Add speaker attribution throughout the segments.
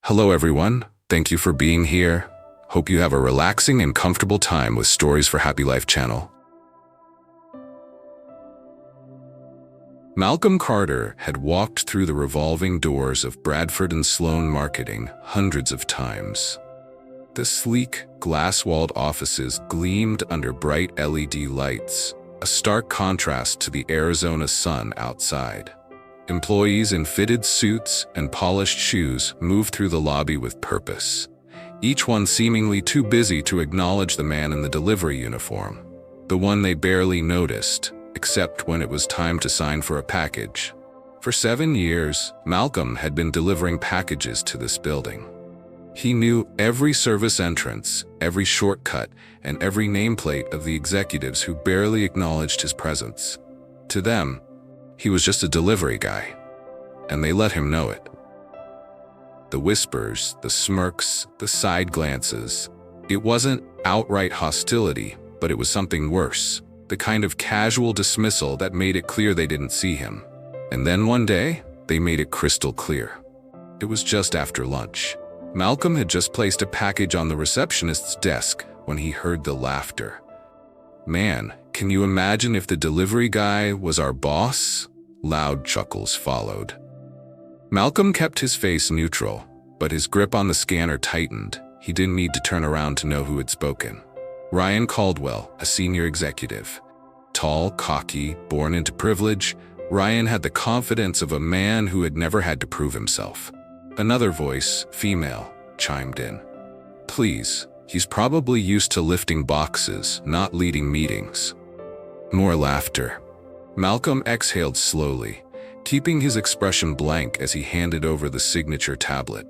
Speaker 1: Hello everyone, thank you for being here. Hope you have a relaxing and comfortable time with Stories for Happy Life channel. Malcolm Carter had walked through the revolving doors of Bradford and Sloan marketing hundreds of times. The sleek, glass-walled offices gleamed under bright LED lights, a stark contrast to the Arizona sun outside. Employees in fitted suits and polished shoes moved through the lobby with purpose, each one seemingly too busy to acknowledge the man in the delivery uniform, the one they barely noticed, except when it was time to sign for a package. For 7 years, Malcolm had been delivering packages to this building. He knew every service entrance, every shortcut, and every nameplate of the executives who barely acknowledged his presence. To them, he was just a delivery guy, and they let him know it. The whispers, the smirks, the side glances. It wasn't outright hostility, but it was something worse, the kind of casual dismissal that made it clear they didn't see him. And then one day, they made it crystal clear. It was just after lunch. Malcolm had just placed a package on the receptionist's desk when he heard the laughter. "Man, can you imagine if the delivery guy was our boss?" Loud chuckles followed. Malcolm kept his face neutral, but his grip on the scanner tightened. He didn't need to turn around to know who had spoken. Ryan Caldwell, a senior executive. Tall, cocky, born into privilege, Ryan had the confidence of a man who had never had to prove himself. Another voice, female, chimed in. "Please, he's probably used to lifting boxes, not leading meetings." More laughter. Malcolm exhaled slowly, keeping his expression blank as he handed over the signature tablet.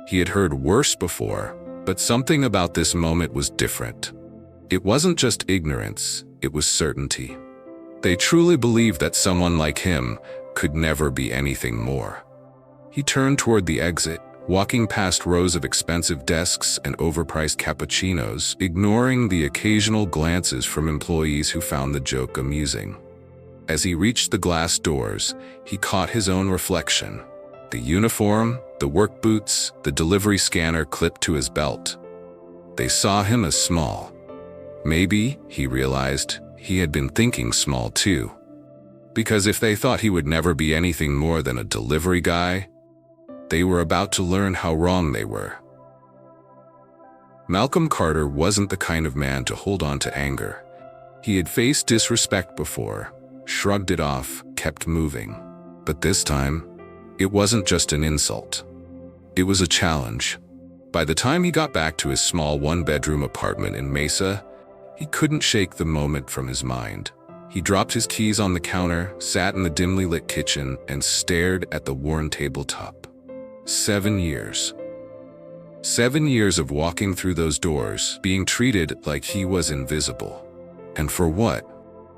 Speaker 1: He had heard worse before, but something about this moment was different. It wasn't just ignorance, it was certainty. They truly believed that someone like him could never be anything more. He turned toward the exit, walking past rows of expensive desks and overpriced cappuccinos, ignoring the occasional glances from employees who found the joke amusing. As he reached the glass doors, he caught his own reflection. The uniform, the work boots, the delivery scanner clipped to his belt. They saw him as small. Maybe, he realized, he had been thinking small too. Because if they thought he would never be anything more than a delivery guy, they were about to learn how wrong they were. Malcolm Carter wasn't the kind of man to hold on to anger. He had faced disrespect before, shrugged it off, kept moving. But this time, it wasn't just an insult. It was a challenge. By the time he got back to his small one-bedroom apartment in Mesa, he couldn't shake the moment from his mind. He dropped his keys on the counter, sat in the dimly lit kitchen, and stared at the worn tabletop. 7 years. 7 years of walking through those doors, being treated like he was invisible. And for what?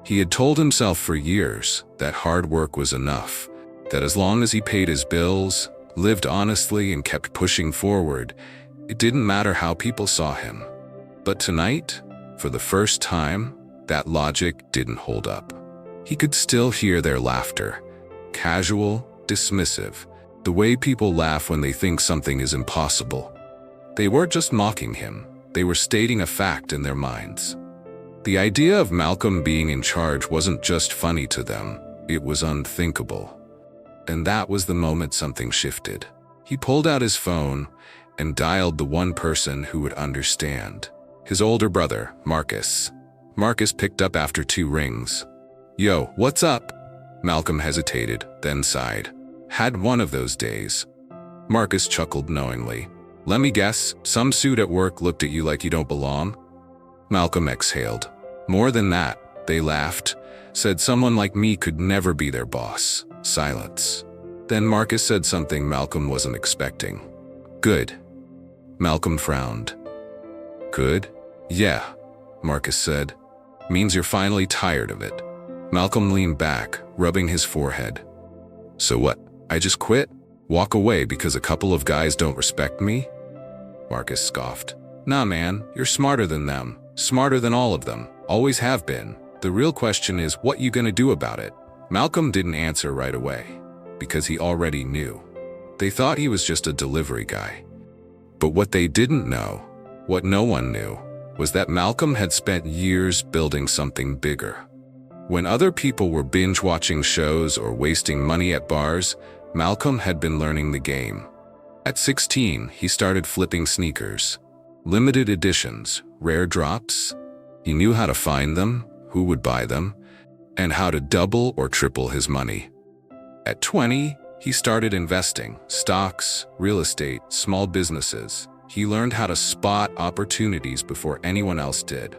Speaker 1: He had told himself for years that hard work was enough, that as long as he paid his bills, lived honestly, and kept pushing forward, it didn't matter how people saw him. But tonight, for the first time, that logic didn't hold up. He could still hear their laughter, casual, dismissive, the way people laugh when they think something is impossible. They weren't just mocking him, they were stating a fact in their minds. The idea of Malcolm being in charge wasn't just funny to them, it was unthinkable. And that was the moment something shifted. He pulled out his phone and dialed the one person who would understand. His older brother, Marcus. Marcus picked up after 2 rings. "Yo, what's up?" Malcolm hesitated, then sighed. "Had one of those days." Marcus chuckled knowingly. "Let me guess, some suit at work looked at you like you don't belong?" Malcolm exhaled. "More than that," they laughed. "Said someone like me could never be their boss." Silence. Then Marcus said something Malcolm wasn't expecting. "Good." Malcolm frowned. "Good?" "Yeah," Marcus said. "Means you're finally tired of it." Malcolm leaned back, rubbing his forehead. "So what, I just quit? Walk away because a couple of guys don't respect me?" Marcus scoffed. "Nah man, you're smarter than them. Smarter than all of them. Always have been. The real question is, what you gonna do about it?" Malcolm didn't answer right away, because he already knew. They thought he was just a delivery guy. But what they didn't know, what no one knew, was that Malcolm had spent years building something bigger. When other people were binge-watching shows or wasting money at bars, Malcolm had been learning the game. At 16, he started flipping sneakers. Limited editions, rare drops. He knew how to find them, who would buy them, and how to double or triple his money. At 20, he started investing, stocks, real estate, small businesses. He learned how to spot opportunities before anyone else did.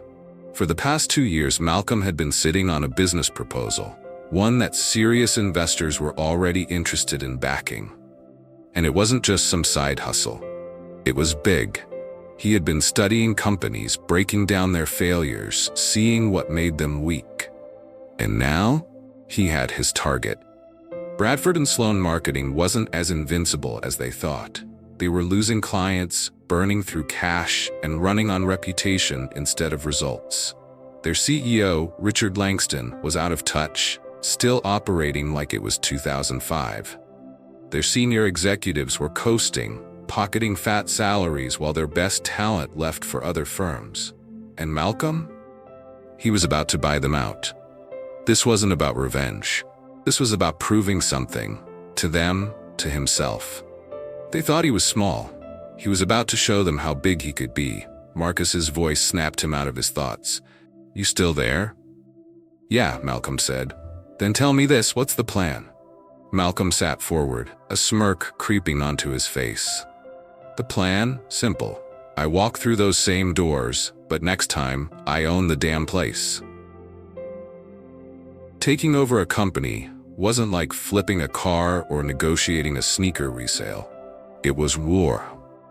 Speaker 1: For the past 2 years, Malcolm had been sitting on a business proposal, one that serious investors were already interested in backing. And it wasn't just some side hustle. It was big. He had been studying companies, breaking down their failures, seeing what made them weak. And now, he had his target. Bradford Sloan Marketing wasn't as invincible as they thought. They were losing clients, burning through cash, and running on reputation instead of results. Their CEO, Richard Langston, was out of touch, still operating like it was 2005. Their senior executives were coasting, pocketing fat salaries while their best talent left for other firms. And Malcolm? He was about to buy them out. This wasn't about revenge. This was about proving something, to them, to himself. They thought he was small. He was about to show them how big he could be. Marcus's voice snapped him out of his thoughts. "You still there?" "Yeah," Malcolm said. "Then tell me this, what's the plan?" Malcolm sat forward, a smirk creeping onto his face. "The plan? Simple. I walk through those same doors, but next time, I own the damn place." Taking over a company wasn't like flipping a car or negotiating a sneaker resale. It was war.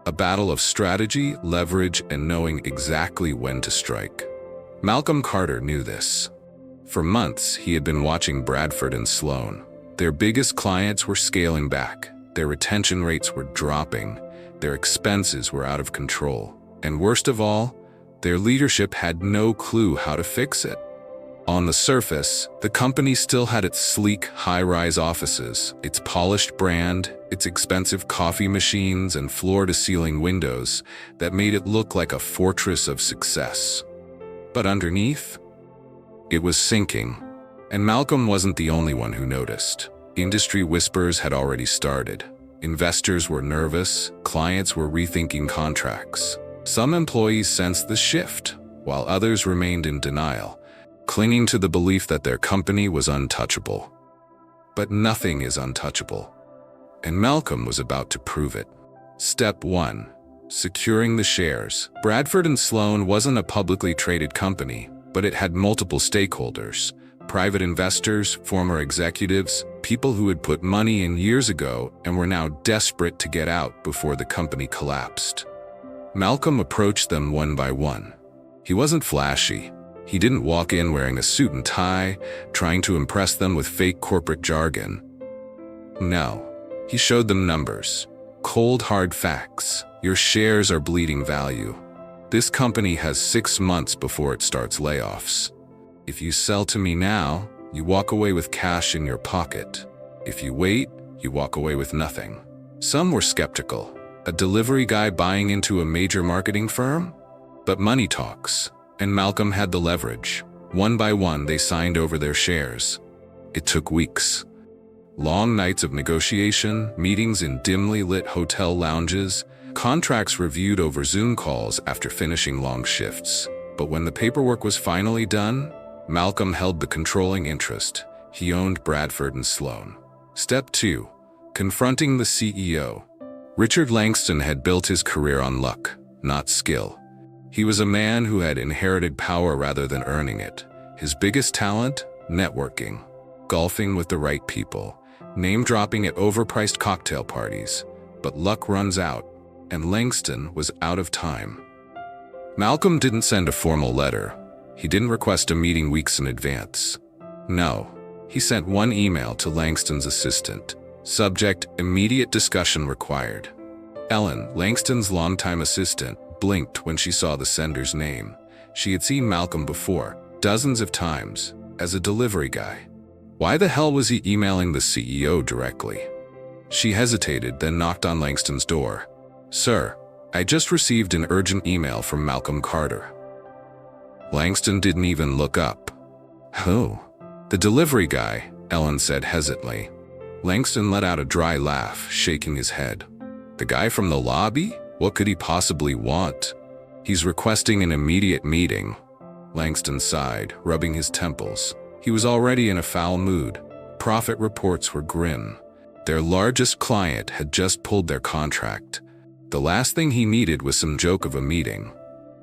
Speaker 1: A battle of strategy, leverage, and knowing exactly when to strike. Malcolm Carter knew this. For months, he had been watching Bradford Sloan. Their biggest clients were scaling back. Their retention rates were dropping. Their expenses were out of control. And worst of all, their leadership had no clue how to fix it. On the surface, the company still had its sleek, high-rise offices, its polished brand, its expensive coffee machines and floor-to-ceiling windows that made it look like a fortress of success. But underneath, it was sinking. And Malcolm wasn't the only one who noticed. Industry whispers had already started. Investors were nervous, clients were rethinking contracts. Some employees sensed the shift, while others remained in denial, clinging to the belief that their company was untouchable. But nothing is untouchable. And Malcolm was about to prove it. Step 1. Securing the shares. Bradford Sloan wasn't a publicly traded company, but it had multiple stakeholders. Private investors, former executives, people who had put money in years ago and were now desperate to get out before the company collapsed. Malcolm approached them one by one. He wasn't flashy. He didn't walk in wearing a suit and tie, trying to impress them with fake corporate jargon. No, he showed them numbers. Cold, hard facts. Your shares are bleeding value. This company has 6 months before it starts layoffs. If you sell to me now, you walk away with cash in your pocket. If you wait, you walk away with nothing. Some were skeptical. A delivery guy buying into a major marketing firm? But money talks. And Malcolm had the leverage. One by one, they signed over their shares. It took weeks. Long nights of negotiation, meetings in dimly lit hotel lounges, contracts reviewed over Zoom calls after finishing long shifts. But when the paperwork was finally done, Malcolm held the controlling interest. He owned Bradford Sloan. Step 2. Confronting the CEO. Richard Langston had built his career on luck, not skill. He was a man who had inherited power rather than earning it. His biggest talent? Networking. Golfing with the right people. Name-dropping at overpriced cocktail parties. But luck runs out, and Langston was out of time. Malcolm didn't send a formal letter. He didn't request a meeting weeks in advance. No, he sent one email to Langston's assistant. Subject: immediate discussion required. Ellen, Langston's longtime assistant, blinked when she saw the sender's name. She had seen Malcolm before, dozens of times, as a delivery guy. Why the hell was he emailing the CEO directly? She hesitated, then knocked on Langston's door. "Sir, I just received an urgent email from Malcolm Carter." Langston didn't even look up. "Who?" "The delivery guy," Ellen said hesitantly. Langston let out a dry laugh, shaking his head. "The guy from the lobby? What could he possibly want?" "He's requesting an immediate meeting." Langston sighed, rubbing his temples. He was already in a foul mood. Profit reports were grim. Their largest client had just pulled their contract. The last thing he needed was some joke of a meeting.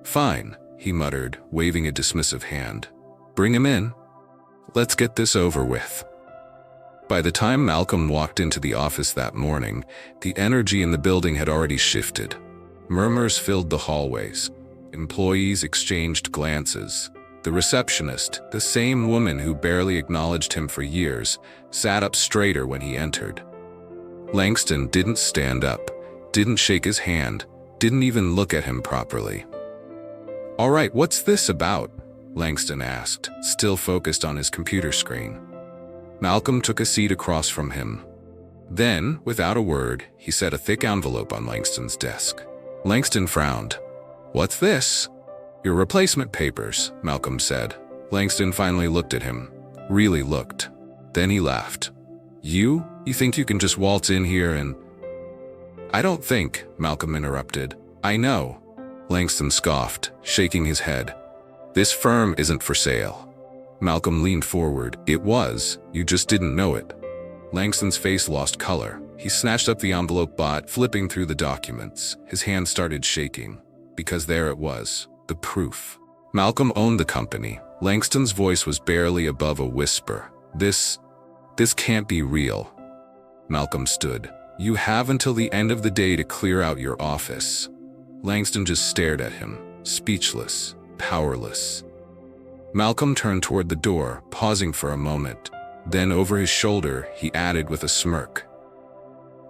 Speaker 1: "Fine," he muttered, waving a dismissive hand. "Bring him in. Let's get this over with." By the time Malcolm walked into the office that morning, the energy in the building had already shifted. Murmurs filled the hallways. Employees exchanged glances. The receptionist, the same woman who barely acknowledged him for years, sat up straighter when he entered. Langston didn't stand up, didn't shake his hand, didn't even look at him properly. "All right, what's this about?" Langston asked, still focused on his computer screen. Malcolm took a seat across from him. Then, without a word, he set a thick envelope on Langston's desk. Langston frowned. "What's this?" "Your replacement papers," Malcolm said. Langston finally looked at him. Really looked. Then he laughed. You think you can just waltz in here and—" "I don't think," Malcolm interrupted. "I know." Langston scoffed, shaking his head. "This firm isn't for sale." Malcolm leaned forward. "It was. You just didn't know it." Langston's face lost color. He snatched up the envelope, flipping through the documents. His hand started shaking. Because there it was. The proof. Malcolm owned the company. Langston's voice was barely above a whisper. This can't be real." Malcolm stood. "You have until the end of the day to clear out your office." Langston just stared at him, speechless, powerless. Malcolm turned toward the door, pausing for a moment. Then over his shoulder, he added with a smirk,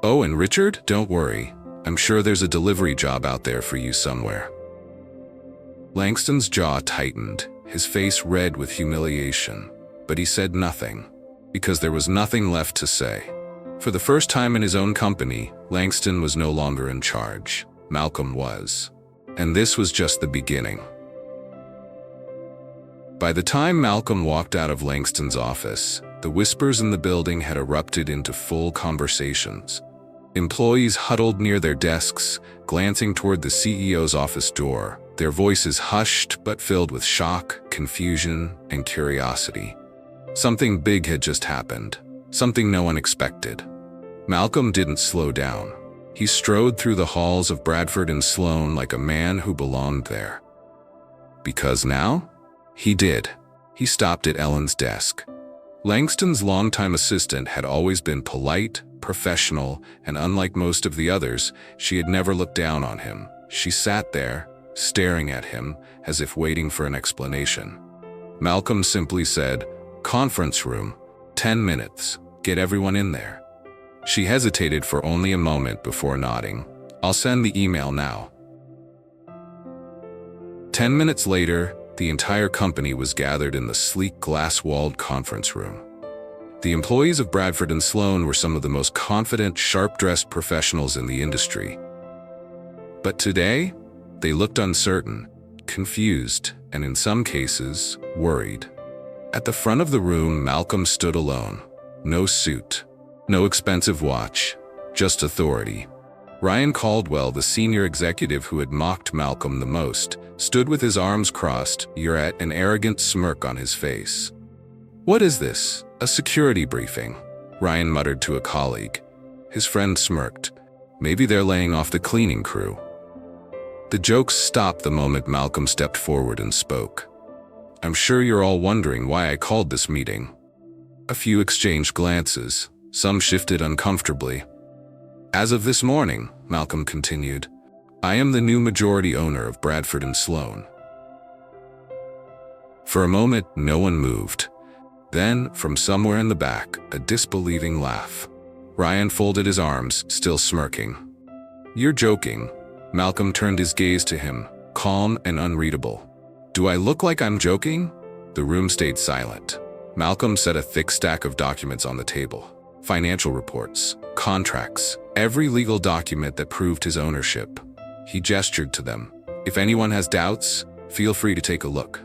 Speaker 1: "Oh, and Richard, don't worry. I'm sure there's a delivery job out there for you somewhere." Langston's jaw tightened, his face red with humiliation. But he said nothing, because there was nothing left to say. For the first time in his own company, Langston was no longer in charge. Malcolm was. And this was just the beginning. By the time Malcolm walked out of Langston's office, the whispers in the building had erupted into full conversations. Employees huddled near their desks, glancing toward the CEO's office door, their voices hushed but filled with shock, confusion, and curiosity. Something big had just happened, something no one expected. Malcolm didn't slow down. He strode through the halls of Bradford and Sloan like a man who belonged there. Because now? He did. He stopped at Ellen's desk. Langston's longtime assistant had always been polite, professional, and unlike most of the others, she had never looked down on him. She sat there, staring at him, as if waiting for an explanation. Malcolm simply said, "Conference room, 10 minutes, get everyone in there." She hesitated for only a moment before nodding. "I'll send the email now." 10 minutes later, the entire company was gathered in the sleek glass-walled conference room. The employees of Bradford and Sloan were some of the most confident, sharp-dressed professionals in the industry. But today, they looked uncertain, confused, and in some cases, worried. At the front of the room, Malcolm stood alone. No suit, no expensive watch, just authority. Ryan Caldwell, the senior executive who had mocked Malcolm the most, stood with his arms crossed, an arrogant smirk on his face. "What is this? A security briefing?" Ryan muttered to a colleague. His friend smirked. "Maybe they're laying off the cleaning crew." The jokes stopped the moment Malcolm stepped forward and spoke. "I'm sure you're all wondering why I called this meeting." A few exchanged glances. Some shifted uncomfortably. "As of this morning," Malcolm continued, "I am the new majority owner of Bradford and Sloan." For a moment, no one moved. Then, from somewhere in the back, a disbelieving laugh. Ryan folded his arms, still smirking. "You're joking." Malcolm turned his gaze to him, calm and unreadable. "Do I look like I'm joking?" The room stayed silent. Malcolm set a thick stack of documents on the table. financial reports, contracts, every legal document that proved his ownership. He gestured to them. If anyone has doubts, feel free to take a look.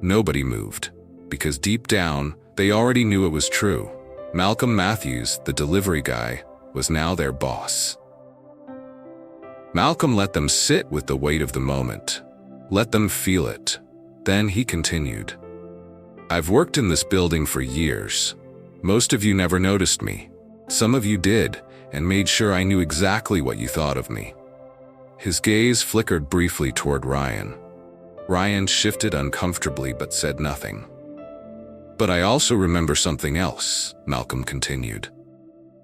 Speaker 1: Nobody moved, because deep down, they already knew it was true. Malcolm Matthews, the delivery guy, was now their boss. Malcolm let them sit with the weight of the moment. Let them feel it. Then he continued. I've worked in this building for years. Most of you never noticed me. Some of you did, and made sure I knew exactly what you thought of me. His gaze flickered briefly toward Ryan. Ryan shifted uncomfortably but said nothing. But I also remember something else, Malcolm continued.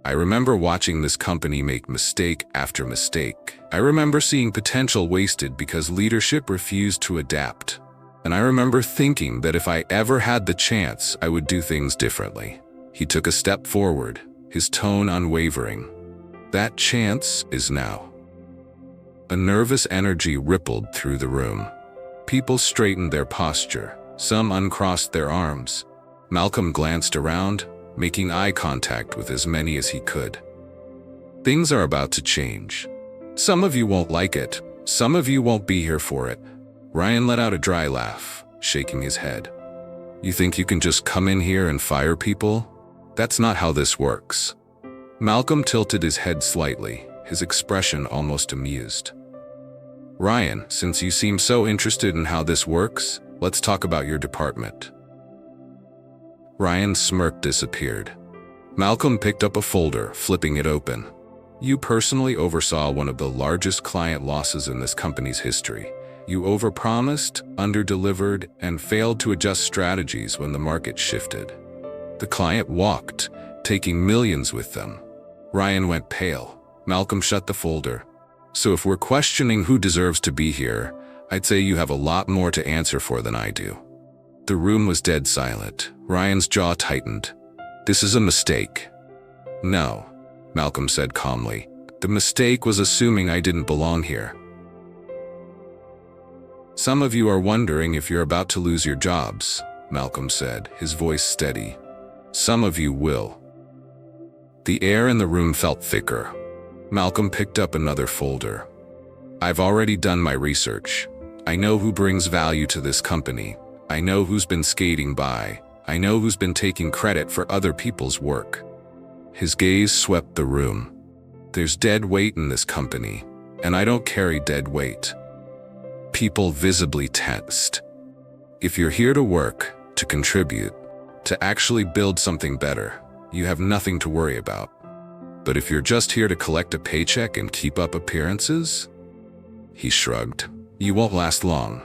Speaker 1: I remember watching this company make mistake after mistake. I remember seeing potential wasted because leadership refused to adapt. And I remember thinking that if I ever had the chance, I would do things differently. He took a step forward, his tone unwavering. That chance is now. A nervous energy rippled through the room. People straightened their posture. Some uncrossed their arms. Malcolm glanced around, making eye contact with as many as he could. Things are about to change. Some of you won't like it. Some of you won't be here for it. Ryan let out a dry laugh, shaking his head. You think you can just come in here and fire people? That's not how this works. Malcolm tilted his head slightly, his expression almost amused. Ryan, since you seem so interested in how this works, let's talk about your department. Ryan's smirk disappeared. Malcolm picked up a folder, flipping it open. You personally oversaw one of the largest client losses in this company's history. You overpromised, underdelivered, and failed to adjust strategies when the market shifted. The client walked, taking millions with them. Ryan went pale. Malcolm shut the folder. So if we're questioning who deserves to be here, I'd say you have a lot more to answer for than I do. The room was dead silent. Ryan's jaw tightened. This is a mistake. No, Malcolm said calmly. The mistake was assuming I didn't belong here. Some of you are wondering if you're about to lose your jobs, Malcolm said, his voice steady. Some of you will. The air in the room felt thicker. Malcolm picked up another folder. I've already done my research. I know who brings value to this company. I know who's been skating by. I know who's been taking credit for other people's work. His gaze swept the room. There's dead weight in this company, and I don't carry dead weight. People visibly tensed. If you're here to work, to contribute, to actually build something better, you have nothing to worry about. But if you're just here to collect a paycheck and keep up appearances, he shrugged, you won't last long.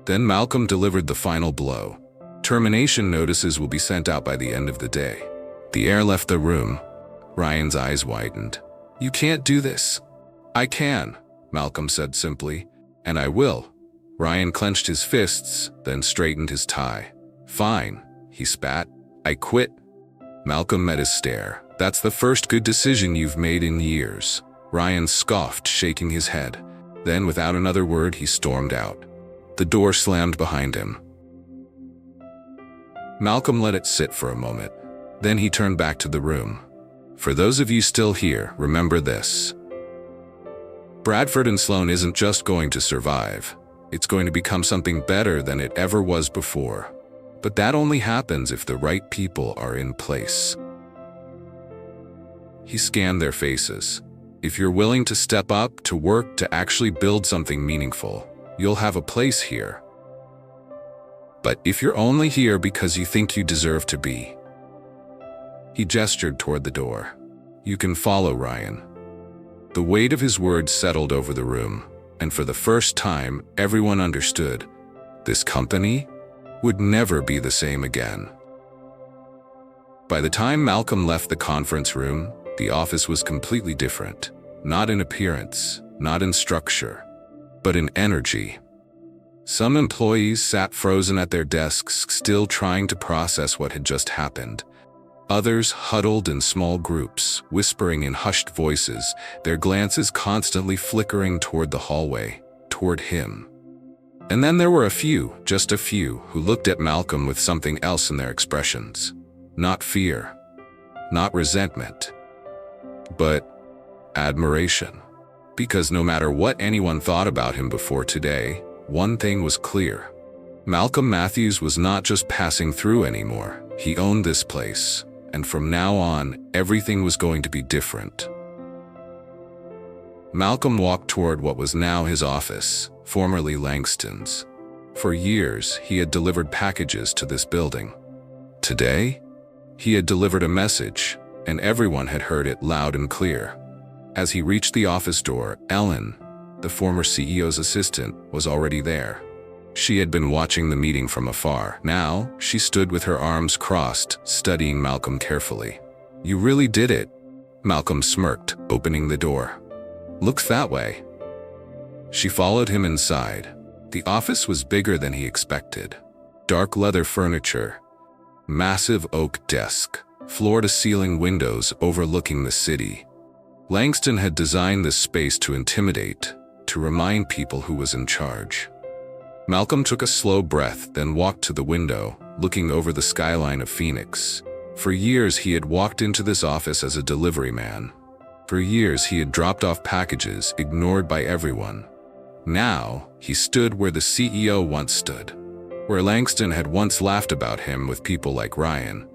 Speaker 1: Then Malcolm delivered the final blow. Termination notices will be sent out by the end of the day. The air left the room. Ryan's eyes widened. You can't do this. I can, Malcolm said simply, and I will. Ryan clenched his fists, then straightened his tie. Fine, he spat. I quit. Malcolm met his stare. That's the first good decision you've made in years. Ryan scoffed, shaking his head. Then, without another word, he stormed out. The door slammed behind him. Malcolm let it sit for a moment. Then he turned back to the room. For those of you still here, remember this. Bradford and Sloan isn't just going to survive. It's going to become something better than it ever was before. But that only happens if the right people are in place. He scanned their faces. If you're willing to step up, to work, to actually build something meaningful, you'll have a place here. But if you're only here because you think you deserve to be. He gestured toward the door. You can follow, Ryan. The weight of his words settled over the room, and for the first time, everyone understood. This company would never be the same again. By the time Malcolm left the conference room, the office was completely different. Not in appearance, not in structure, but in energy. Some employees sat frozen at their desks, still trying to process what had just happened. Others huddled in small groups, whispering in hushed voices, their glances constantly flickering toward the hallway, toward him. And then there were a few, just a few, who looked at Malcolm with something else in their expressions. Not fear, not resentment, but admiration. Because no matter what anyone thought about him before today, one thing was clear. Malcolm Matthews was not just passing through anymore. He owned this place, and from now on, everything was going to be different. Malcolm walked toward what was now his office, formerly Langston's. For years, he had delivered packages to this building. Today, he had delivered a message, and everyone had heard it loud and clear. As he reached the office door, Ellen, the former CEO's assistant, was already there. She had been watching the meeting from afar. Now, she stood with her arms crossed, studying Malcolm carefully. "You really did it," Malcolm smirked, opening the door. "Looks that way." She followed him inside. The office was bigger than he expected. Dark leather furniture, massive oak desk, floor-to-ceiling windows overlooking the city. Langston had designed this space to intimidate, to remind people who was in charge. Malcolm took a slow breath, then walked to the window, looking over the skyline of Phoenix. For years, he had walked into this office as a delivery man. For years, he had dropped off packages, ignored by everyone. Now, he stood where the CEO once stood, where Langston had once laughed about him with people like Ryan.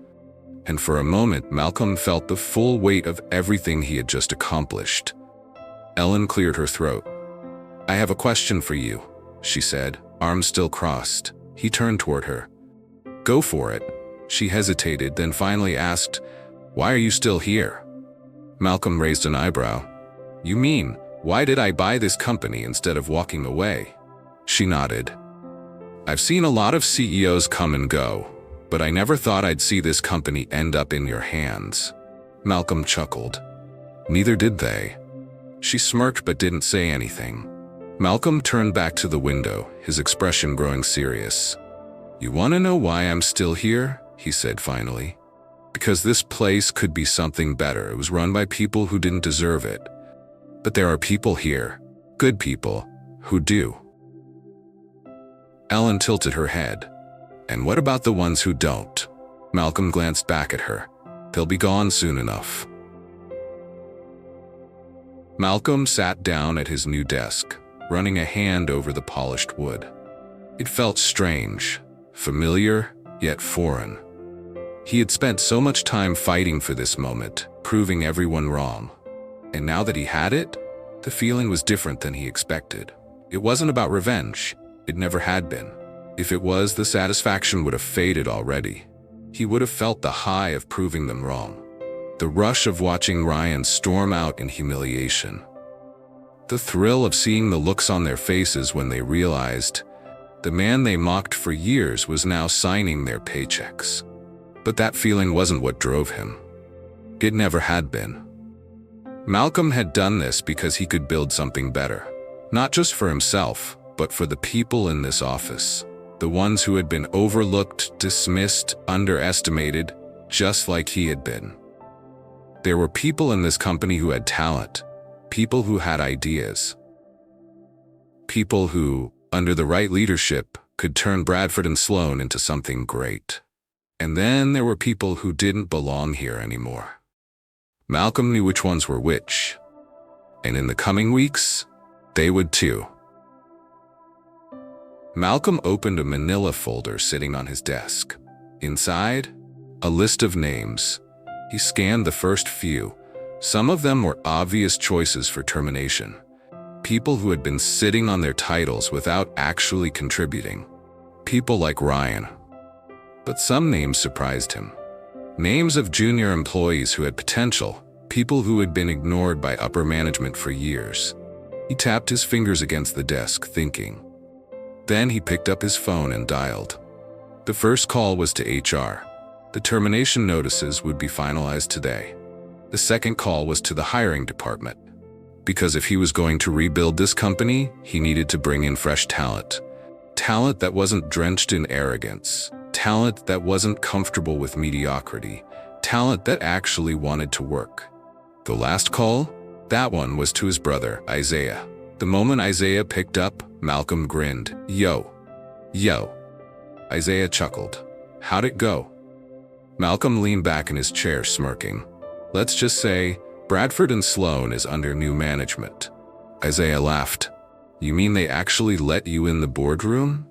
Speaker 1: And for a moment, Malcolm felt the full weight of everything he had just accomplished. Ellen cleared her throat. "I have a question for you," she said, arms still crossed. He turned toward her. "Go for it." She hesitated, then finally asked, "Why are you still here?" Malcolm raised an eyebrow. "You mean, why did I buy this company instead of walking away?" She nodded. "I've seen a lot of CEOs come and go, but I never thought I'd see this company end up in your hands." Malcolm chuckled. "Neither did they." She smirked but didn't say anything. Malcolm turned back to the window, his expression growing serious. "You want to know why I'm still here?" he said finally. "Because this place could be something better. It was run by people who didn't deserve it. But there are people here, good people, who do." Ellen tilted her head. "And what about the ones who don't?" Malcolm glanced back at her. "They'll be gone soon enough." Malcolm sat down at his new desk, running a hand over the polished wood. It felt strange, familiar, yet foreign. He had spent so much time fighting for this moment, proving everyone wrong. And now that he had it, the feeling was different than he expected. It wasn't about revenge. It never had been. If it was, the satisfaction would have faded already. He would have felt the high of proving them wrong. The rush of watching Ryan storm out in humiliation. The thrill of seeing the looks on their faces when they realized the man they mocked for years was now signing their paychecks. But that feeling wasn't what drove him. It never had been. Malcolm had done this because he could build something better. Not just for himself, but for the people in this office. The ones who had been overlooked, dismissed, underestimated, just like he had been. There were people in this company who had talent, people who had ideas, people who, under the right leadership, could turn Bradford Sloan into something great. And then there were people who didn't belong here anymore. Malcolm knew which ones were which, and in the coming weeks, they would too. Malcolm opened a manila folder sitting on his desk. Inside, a list of names. He scanned the first few. Some of them were obvious choices for termination. People who had been sitting on their titles without actually contributing. People like Ryan. But some names surprised him. Names of junior employees who had potential, people who had been ignored by upper management for years. He tapped his fingers against the desk, thinking. Then he picked up his phone and dialed. The first call was to HR. The termination notices would be finalized today. The second call was to the hiring department. Because if he was going to rebuild this company, he needed to bring in fresh talent. Talent that wasn't drenched in arrogance. Talent that wasn't comfortable with mediocrity. Talent that actually wanted to work. The last call? That one was to his brother, Isaiah. The moment Isaiah picked up, Malcolm grinned. Yo. Isaiah chuckled. How'd it go? Malcolm leaned back in his chair, smirking. Let's just say Bradford and Sloan is under new management. Isaiah laughed. You mean they actually let you in the boardroom?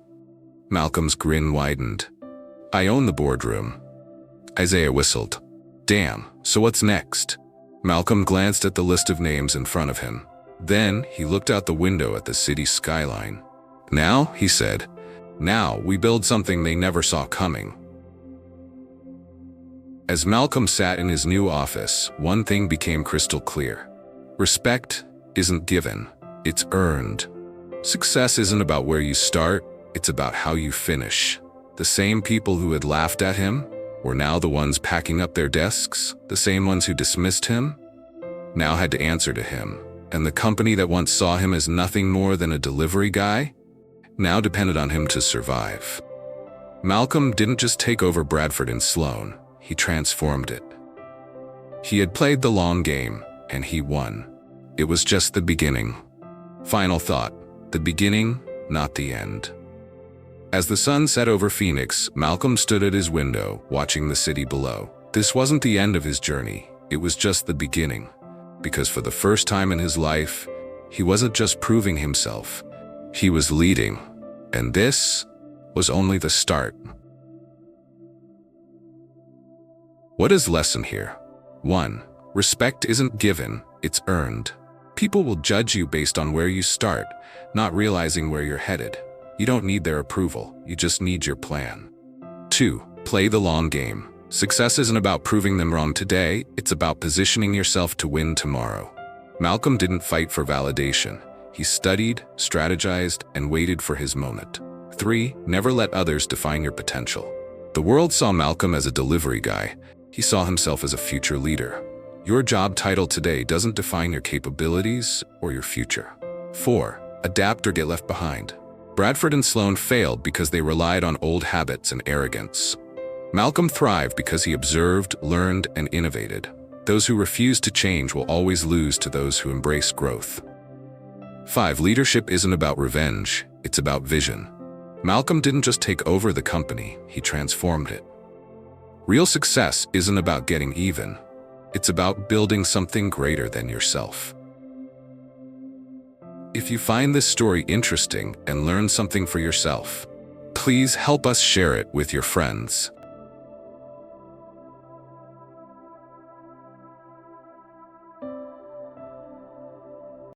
Speaker 1: Malcolm's grin widened. I own the boardroom. Isaiah whistled. Damn, so what's next? Malcolm glanced at the list of names in front of him. Then he looked out the window at the city skyline. Now, he said, now we build something they never saw coming. As Malcolm sat in his new office, one thing became crystal clear. Respect isn't given, it's earned. Success isn't about where you start, it's about how you finish. The same people who had laughed at him were now the ones packing up their desks. The same ones who dismissed him now had to answer to him. And the company that once saw him as nothing more than a delivery guy now depended on him to survive. Malcolm didn't just take over Bradford and Sloan, he transformed it. He had played the long game, and he won. It was just the beginning. Final thought, the beginning, not the end. As the sun set over Phoenix, Malcolm stood at his window, watching the city below. This wasn't the end of his journey, it was just the beginning. Because for the first time in his life, he wasn't just proving himself, he was leading. And this was only the start. What is lesson here? 1. Respect isn't given, it's earned. People will judge you based on where you start, not realizing where you're headed. You don't need their approval, you just need your plan. 2. Play the long game. Success isn't about proving them wrong today, it's about positioning yourself to win tomorrow. Malcolm didn't fight for validation. He studied, strategized, and waited for his moment. 3. Never let others define your potential. The world saw Malcolm as a delivery guy. He saw himself as a future leader. Your job title today doesn't define your capabilities or your future. 4. Adapt or get left behind. Bradford and Sloan failed because they relied on old habits and arrogance. Malcolm thrived because he observed, learned, and innovated. Those who refuse to change will always lose to those who embrace growth. 5. Leadership isn't about revenge, it's about vision. Malcolm didn't just take over the company, he transformed it. Real success isn't about getting even, it's about building something greater than yourself. If you find this story interesting and learn something for yourself, please help us share it with your friends.